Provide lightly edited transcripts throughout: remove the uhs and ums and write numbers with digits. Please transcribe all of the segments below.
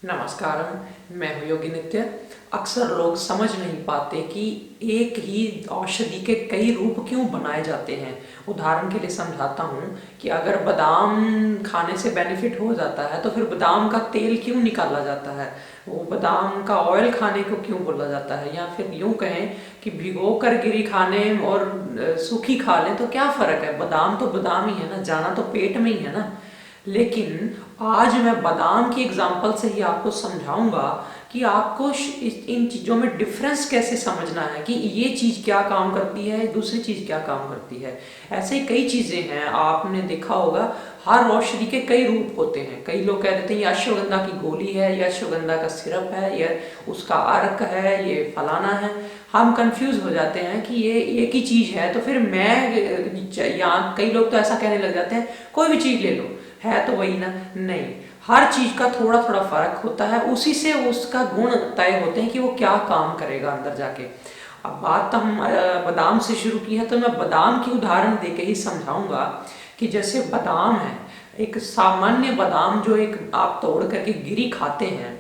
नमस्कारम। मैं हूँ योगी नित्य। अक्सर लोग समझ नहीं पाते कि एक ही औषधि के कई रूप क्यों बनाए जाते हैं। उदाहरण के लिए समझाता हूँ कि अगर बादाम खाने से बेनिफिट हो जाता है तो फिर बादाम का तेल क्यों निकाला जाता है, वो बादाम का ऑयल खाने को क्यों बोला जाता है, या फिर यूँ कहें कि भिगो कर गिरी खाने और सूखी खा लें तो क्या फ़र्क है। बादाम तो बादाम ही है ना, जाना तो पेट में ही है ना। लेकिन आज मैं बादाम की एग्जांपल से ही आपको समझाऊंगा कि आपको इन चीज़ों में डिफरेंस कैसे समझना है कि ये चीज़ क्या काम करती है, दूसरी चीज़ क्या काम करती है। ऐसे कई चीज़ें हैं, आपने देखा होगा हर औषधि के कई रूप होते हैं। कई लोग कह देते हैं ये अश्वगंधा की गोली है, ये अश्वगंधा का सिरप है, ये उसका अर्क है, ये फलाना है। हम कंफ्यूज हो जाते हैं कि ये एक ही चीज़ है। तो फिर यहाँ कई लोग तो ऐसा कहने लग जाते हैं कोई भी चीज़ ले लो, है तो वही ना। नहीं, हर चीज का थोड़ा थोड़ा फर्क होता है, उसी से उसका गुण तय होते हैं कि वो क्या काम करेगा अंदर जाके। अब बात तो हम बादाम से शुरू की है, तो मैं बादाम की उदाहरण देके ही समझाऊंगा कि जैसे बादाम है, एक सामान्य बादाम जो एक आप तोड़ करके गिरी खाते हैं,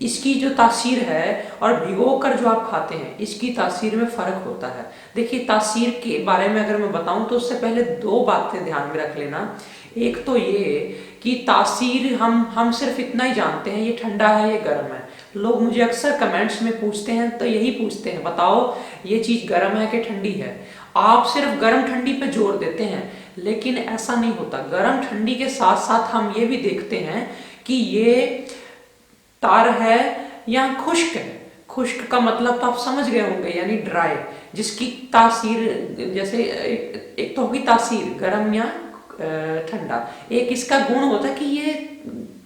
इसकी जो तासीर है और भिगो कर जो आप खाते हैं इसकी तासीर में फ़र्क होता है। देखिए, तासीर के बारे में अगर मैं बताऊं तो उससे पहले दो बातें ध्यान में रख लेना। एक तो ये कि तासीर हम सिर्फ इतना ही जानते हैं, ये ठंडा है, ये गर्म है। लोग मुझे अक्सर कमेंट्स में पूछते हैं, तो यही पूछते हैं बताओ ये चीज़ गर्म है कि ठंडी है। आप सिर्फ गर्म ठंडी पे जोर देते हैं, लेकिन ऐसा नहीं होता। गर्म ठंडी के साथ साथ हम ये भी देखते हैं कि ये तार है या खुश्क है। खुश्क का मतलब तो आप समझ गए होंगे, यानी ड्राई, जिसकी तासीर जैसे एक तो होगी तासीर गर्म या ठंडा। एक इसका गुण होता है कि ये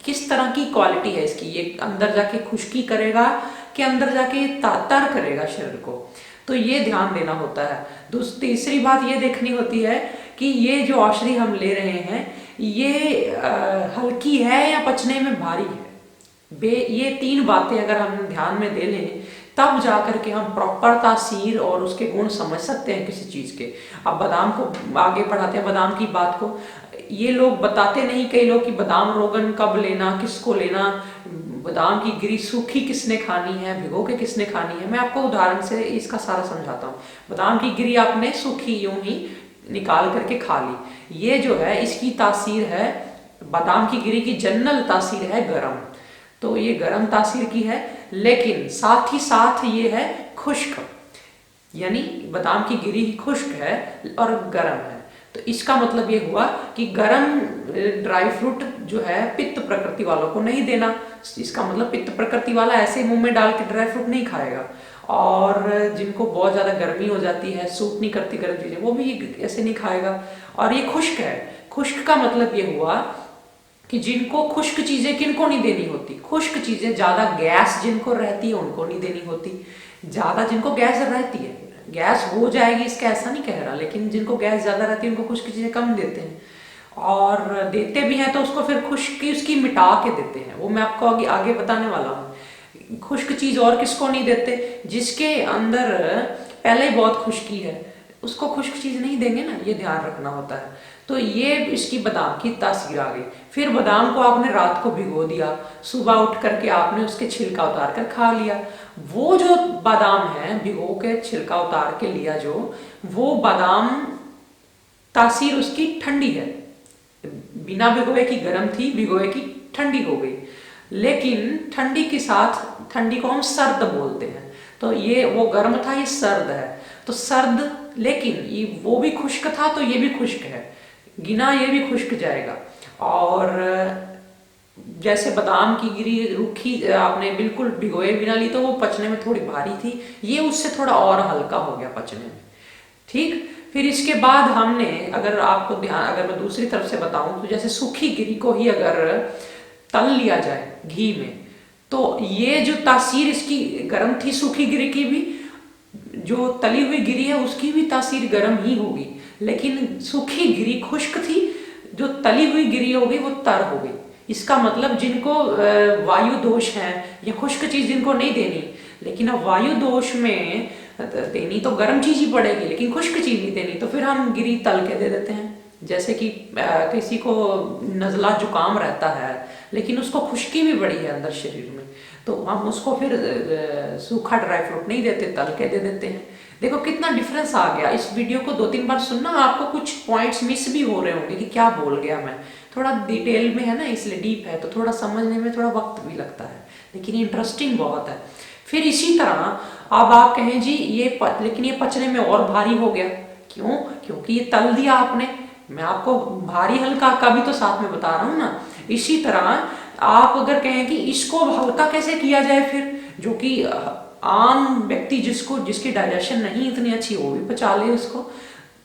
किस तरह की क्वालिटी है इसकी, ये अंदर जाके खुश्की करेगा कि अंदर जाके तर करेगा शरीर को। तो ये ध्यान देना होता है। तीसरी बात ये देखनी होती है कि ये जो औषधि हम ले रहे हैं ये हल्की है या पचने में भारी है। ये तीन बातें अगर हम ध्यान में दे लें तब जाकर के हम प्रॉपर तासीर और उसके गुण समझ सकते हैं किसी चीज़ के। अब बादाम को आगे बढ़ाते हैं, बादाम की बात को। ये लोग बताते नहीं कई लोग कि बादाम रोगन कब लेना, किसको लेना, बादाम की गिरी सूखी किसने खानी है, भिगो के किसने खानी है। मैं आपको उदाहरण से इसका सारा समझाता हूँ। बादाम की गिरी आपने सूखी यूं ही निकाल करके खा ली, ये जो है इसकी तासीर है, बादाम की गिरी की जनरल तासीर है गर्म। तो ये गर्म तासीर की है, लेकिन साथ ही साथ ये है खुश्क, यानी बादाम की गिरी खुश्क है और गर्म है। तो इसका मतलब ये हुआ कि गर्म ड्राई फ्रूट जो है पित्त प्रकृति वालों को नहीं देना। इसका मतलब पित्त प्रकृति वाला ऐसे मुंह में डाल के ड्राई फ्रूट नहीं खाएगा। और जिनको बहुत ज़्यादा गर्मी हो जाती है, सूट नहीं करती गर्म चीज़ें, वो भी ऐसे नहीं खाएगा। और ये खुश्क है। खुश्क का मतलब ये हुआ कि जिनको खुश्क चीज़ें किनको नहीं देनी होती। खुश्क चीज़ें ज़्यादा गैस जिनको रहती है उनको नहीं देनी होती। ज़्यादा जिनको गैस रहती है, गैस हो जाएगी इसका ऐसा नहीं कह रहा, लेकिन जिनको गैस ज़्यादा रहती है उनको खुश्क चीज़ें कम देते हैं। और देते भी हैं तो उसको फिर खुश्की उसकी मिटा के देते हैं, वो मैं आपको आगे बताने वाला हूँ। खुश्क चीज़ और किसको नहीं देते, जिसके अंदर पहले ही बहुत खुश्की है उसको खुश्क चीज़ नहीं देंगे ना, ये ध्यान रखना होता है। तो ये इसकी बादाम की तासीर आ गई। फिर बादाम को आपने रात को भिगो दिया, सुबह उठ करके आपने उसके छिलका उतार कर खा लिया। वो जो बादाम है भिगो के छिलका उतार के लिया जो, वो बादाम तासीर उसकी ठंडी है। बिना भिगोए की गर्म थी, भिगोए की ठंडी हो गई। लेकिन ठंडी के साथ, ठंडी को हम सर्द बोलते हैं, तो ये वो गर्म था, ये सर्द है। तो सर्द, लेकिन ये वो भी खुश्क था तो ये भी खुश्क है, गिना ये भी खुश्क जाएगा। और जैसे बादाम की गिरी रूखी आपने बिल्कुल भिगोए बिना ली तो वो पचने में थोड़ी भारी थी, ये उससे थोड़ा और हल्का हो गया पचने में। ठीक, फिर इसके बाद हमने, अगर आपको ध्यान, अगर मैं दूसरी तरफ से बताऊं तो जैसे सूखी गिरी को ही अगर तल लिया जाए घी में, तो ये जो तासीर इसकी गर्म थी सूखी गिरी की भी, जो तली हुई गिरी है उसकी भी तासीर गर्म ही होगी। लेकिन सूखी गिरी खुश्क थी, जो तली हुई गिरी हो गई वो तर हो गई। इसका मतलब जिनको वायु दोष है या खुश्क चीज जिनको नहीं देनी, लेकिन अब वायु दोष में देनी तो गर्म चीज ही पड़ेगी, लेकिन खुश्क चीज नहीं देनी, तो फिर हम गिरी तल के दे देते हैं। जैसे कि किसी को नज़ला जुकाम रहता है लेकिन उसको खुश्की भी बड़ी है अंदर शरीर में, तो हम उसको फिर सूखा ड्राई फ्रूट नहीं देते, तल के दे देते हैं। देखो कितना डिफरेंस आ गया। इस वीडियो को 2-3 बार सुनना, आपको कुछ पॉइंट्स मिस भी हो रहे होंगे कि क्या बोल गया मैं। थोड़ा डिटेल में है ना, इसलिए डीप है, तो थोड़ा समझने में थोड़ा वक्त भी लगता है, लेकिन इंटरेस्टिंग बहुत है। फिर इसी तरह अब आप कहें जी लेकिन ये पचने में और भारी हो गया, क्यों? क्योंकि ये तल दिया आपने। मैं आपको भारी हल्का का भी तो साथ में बता रहा हूँ ना। इसी तरह आप अगर कहें कि इसको हल्का कैसे किया जाए, फिर जो कि आम व्यक्ति जिसकी डाइजेशन नहीं इतनी अच्छी, वो भी पचा ले उसको।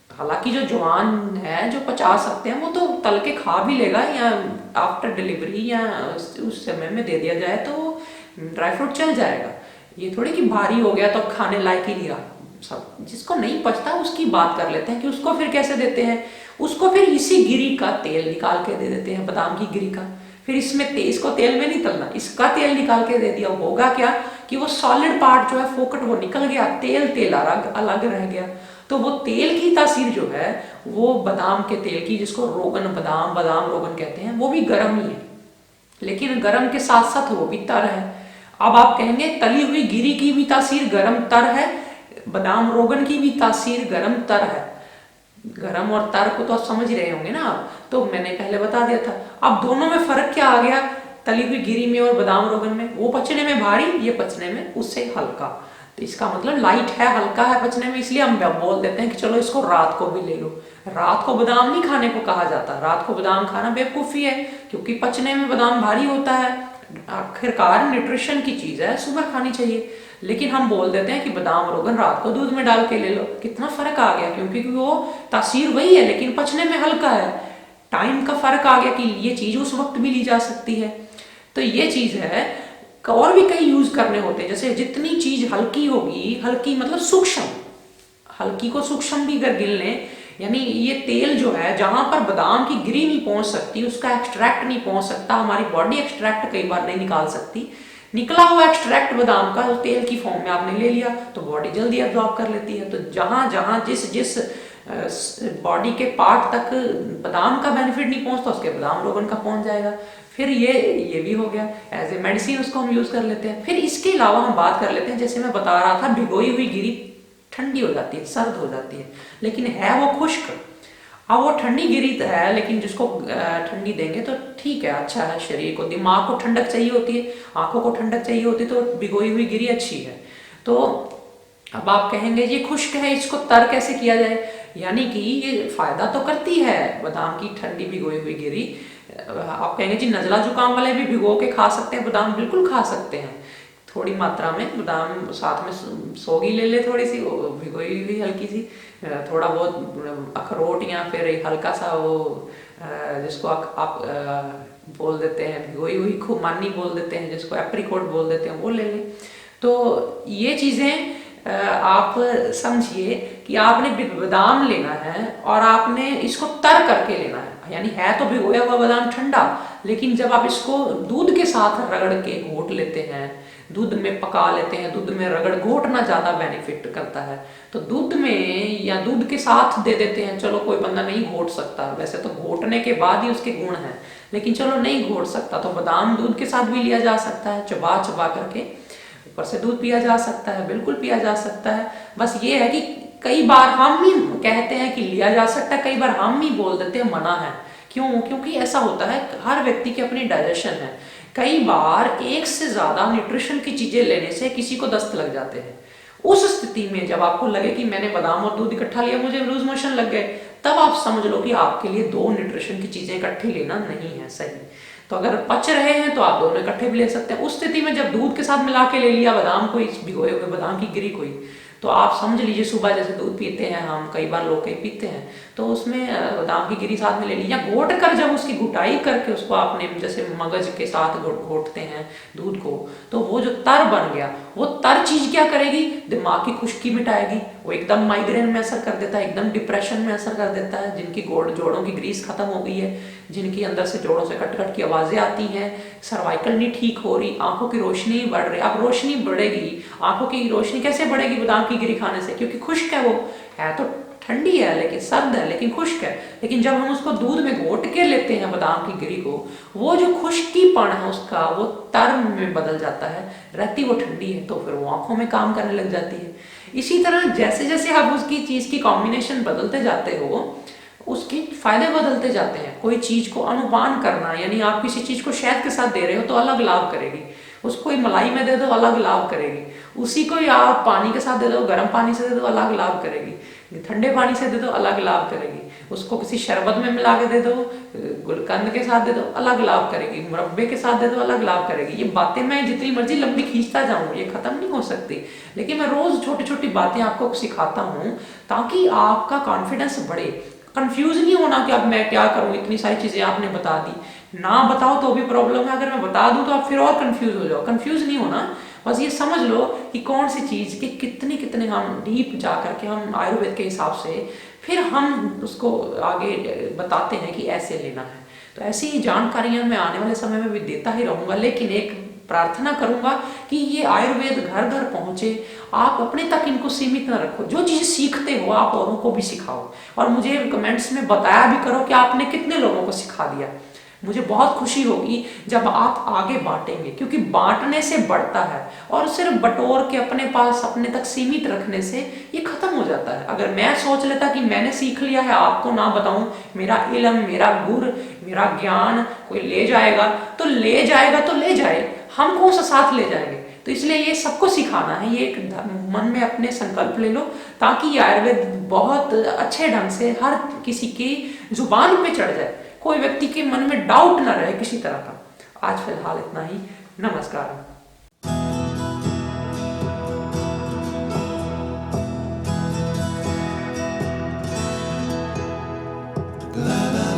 हालांकि जो जवान है, जो पचा सकते हैं, वो तो तल के खा भी लेगा, या आफ्टर डिलीवरी या उस समय में दे दिया जाए तो ड्राई फ्रूट चल जाएगा। ये थोड़ी कि भारी हो गया तो खाने लायक ही नहीं रहा। सब जिसको नहीं पचता उसकी बात कर लेते हैं कि उसको फिर कैसे देते हैं। उसको फिर इसी गिरी का तेल निकाल के दे देते हैं, बादाम की गिरी का। फिर इसको तेल में नहीं तलना, इसका तेल निकाल के दे दिया। होगा क्या कि वो सॉलिड पार्ट जो है, फोकट, वो निकल गया, तेल अलग रह गया। तो वो तेल की तासीर जो है, वो बादाम के तेल की, जिसको बादाम रोगन कहते हैं, वो भी गर्म ही है, लेकिन गर्म के साथ साथ वो भी तर है। अब आप कहेंगे तली हुई गिरी की भी तासीर गर्म तर है, बादाम रोगन की भी तासीर गर्म तर है। गरम और तर को तो आप समझ ही रहे होंगे ना आप, तो मैंने पहले बता दिया था। अब दोनों में फर्क क्या आ गया, तली हुई गिरी में और बादाम रोगन में? वो पचने में भारी, ये पचने में उससे हल्का। तो इसका मतलब लाइट है, हल्का है पचने में, इसलिए हम बोल देते हैं कि चलो इसको रात को भी ले लो। रात को बादाम नहीं खाने को कहा जाता, रात को बादाम खाना बेवकूफ़ी है, क्योंकि पचने में बादाम भारी होता है। आखिरकार न्यूट्रिशन की चीज़ है, सुबह खानी चाहिए, लेकिन हम बोल देते हैं कि बादाम रोगन रात को दूध में डाल के ले लो। कितना फर्क आ गया, क्योंकि वो तासीर वही है लेकिन पचने में हल्का है। टाइम का फर्क आ गया कि ये चीज़ उस वक्त भी ली जा सकती है। तो ये चीज़ है। और भी कई यूज करने होते हैं, जैसे जितनी चीज हल्की होगी, हल्की मतलब सूक्ष्म, हल्की को सूक्ष्म भी अगर गिन लें, यानी ये तेल जो है, जहां पर बादाम की गिरी नहीं पहुंच सकती, उसका एक्सट्रैक्ट नहीं पहुंच सकता, हमारी बॉडी एक्सट्रैक्ट कई बार नहीं निकाल सकती, निकला हुआ एक्सट्रैक्ट बादाम का तेल की फॉर्म में आपने ले लिया तो बॉडी जल्दी एब्जॉर्ब कर लेती है। तो जहां जहां जिस बॉडी के पार्ट तक बादाम का बेनिफिट नहीं पहुंचता, उसके बादाम रोगन का पहुंच जाएगा। फिर ये भी हो गया, एज ए मेडिसिन उसको हम यूज कर लेते हैं। फिर इसके अलावा हम बात कर लेते हैं, जैसे मैं बता रहा था, भिगोई हुई गिरी ठंडी हो जाती है, सर्द हो जाती है, लेकिन है वो खुश्क। अब वो ठंडी गिरी है, लेकिन जिसको ठंडी देंगे तो ठीक है, अच्छा है, शरीर को, दिमाग को ठंडक चाहिए होती है, आंखों को ठंडक चाहिए होती है, तो भिगोई हुई गिरी अच्छी है। तो अब आप कहेंगे ये खुश्क है, इसको तर कैसे किया जाए? यानी कि ये फायदा तो करती है बादाम की ठंडी भिगोई हुई गिरी। आप कहेंगे जी नजला जुकाम वाले भी भिगो के खा सकते हैं बादाम? बिल्कुल खा सकते हैं, थोड़ी मात्रा में बादाम साथ में सोगी ले ले, थोड़ी सी भिगोई हुई हल्की सी, थोड़ा बहुत अखरोट या फिर हल्का सा वो जिसको आप बोल देते हैं भिगोई हुई खुमानी बोल देते हैं, जिसको एप्रिकॉट बोल देते हैं, वो ले लें। तो ये चीज़ें आप समझिए कि आपने बादाम लेना है और आपने इसको तर करके लेना है, यानी है तो भिगोया हुआ बादाम ठंडा, लेकिन जब आप इसको दूध के साथ रगड़ के घोट लेते हैं, दूध में पका लेते हैं, दूध में रगड़ घोटना ज़्यादा बेनिफिट करता है। तो दूध में या दूध के साथ दे देते हैं, चलो कोई बंदा नहीं घोट सकता, वैसे तो घोटने के बाद ही उसके गुण हैं, लेकिन चलो नहीं घोट सकता तो बादाम दूध के साथ भी लिया जा सकता है, चबा चबा करके ऊपर से दूध पिया जा सकता है, बिल्कुल पिया जा सकता है। बस ये है कि कई बार हम ही कहते हैं कि लिया जा सकता है, कई बार हम ही बोल देते हैं मना है। क्यों? क्योंकि ऐसा होता है, हर व्यक्ति की अपनी डाइजेशन है। कई बार एक से ज्यादा न्यूट्रिशन की चीजें लेने से किसी को दस्त लग जाते हैं। उस स्थिति में जब आपको लगे कि मैंने बादाम और दूध इकट्ठा लिया, मुझे लूज मोशन लग गए, तब आप समझ लो कि आपके लिए दो न्यूट्रिशन की चीजें इकट्ठी लेना नहीं है सही। तो अगर पच रहे हैं तो आप दोनों इकट्ठे भी ले सकते हैं। उस स्थिति में जब दूध के साथ मिला के ले लिया बादाम को, इस भिगोए हुए बादाम की गिरी को ही, तो आप समझ लीजिए सुबह जैसे दूध पीते हैं हम, कई बार लोग कई पीते हैं, तो उसमें बादाम की गिरी साथ में ले ली, या घोट कर जब उसकी घुटाई करके उसको आपने जैसे मगज के साथ घोटते हैं दूध को, तो वो जो तर बन गया, वो तर चीज क्या करेगी? दिमाग की खुश्की मिटाएगी, वो एकदम माइग्रेन में असर कर देता है, एकदम डिप्रेशन में असर कर देता है। जिनकी जोड़ों की ग्रीस खत्म हो गई है, जिनकी अंदर से जोड़ों से कट कट की आवाजें आती हैं, सर्वाइकल नहीं ठीक हो रही, आंखों की रोशनी बढ़ रही, अब रोशनी बढ़ेगी, आंखों की रोशनी कैसे बढ़ेगी? बादाम की गिरी खाने से, क्योंकि खुश्क है, वो है तो ठंडी है लेकिन सर्द है लेकिन खुश्क है, लेकिन जब हम उसको दूध में घोट के लेते हैं बादाम की गिरी को, वो जो खुश्कीपन है उसका वो तर में बदल जाता है, रहती वो ठंडी है तो फिर वो आंखों में काम करने लग जाती है। इसी तरह जैसे जैसे आप उसकी चीज़ की कॉम्बिनेशन बदलते जाते हो उसके फायदे बदलते जाते हैं। कोई चीज़ को अनुपान करना, यानी आप किसी चीज़ को शहद के साथ दे रहे हो तो अलग लाभ करेगी, उसको मलाई में दे दो अलग लाभ करेगी, उसी को आप पानी के साथ दे दो, गर्म पानी से दे दो अलग लाभ करेगी, ठंडे पानी से दे दो अलग लाभ करेगी, उसको किसी शरबत में मिला के दे दो, गुलकंद के साथ दे दो अलग लाभ करेगी, मुरब्बे के साथ दे दो अलग लाभ करेगी। ये बातें मैं जितनी मर्जी लंबी खींचता जाऊँ ये खत्म नहीं हो सकती, लेकिन मैं रोज छोटी छोटी बातें आपको सिखाता हूँ ताकि आपका कॉन्फिडेंस बढ़े। कंफ्यूज नहीं होना कि अब मैं क्या करूँ, इतनी सारी चीज़ें आपने बता दी, ना बताओ तो भी प्रॉब्लम है, अगर मैं बता दूं तो आप फिर और कंफ्यूज हो जाओ। कंफ्यूज नहीं होना, बस ये समझ लो कि कौन सी चीज़ के कितने कितने हम डीप जा करके हम आयुर्वेद के हिसाब से फिर हम उसको आगे बताते हैं कि ऐसे लेना है। तो ऐसी जानकारियां मैं आने वाले समय में भी देता ही रहूँगा, लेकिन एक प्रार्थना करूंगा कि ये आयुर्वेद घर घर पहुंचे, आप अपने तक इनको सीमित न रखो, जो चीज़ सीखते हो आप औरों को भी सिखाओ, और मुझे कमेंट्स में बताया भी करो कि आपने कितने लोगों को सिखा दिया। मुझे बहुत खुशी होगी जब आप आगे बांटेंगे, क्योंकि बांटने से बढ़ता है और सिर्फ बटोर के अपने पास अपने तक सीमित रखने से ये खत्म हो जाता है। अगर मैं सोच लेता कि मैंने सीख लिया है आपको ना बताऊं, मेरा इल्म, मेरा गुर, मेरा ज्ञान कोई ले जाएगा तो ले जाएगा, तो ले जाए, हम कौन सा साथ ले जाएंगे। तो इसलिए ये सबको सिखाना है, ये एक मन में अपने संकल्प ले लो ताकि ये आयुर्वेद बहुत अच्छे ढंग से हर किसी की जुबान पे चढ़ जाए, कोई व्यक्ति के मन में डाउट ना रहे किसी तरह का। आज फिलहाल इतना ही, नमस्कार। La la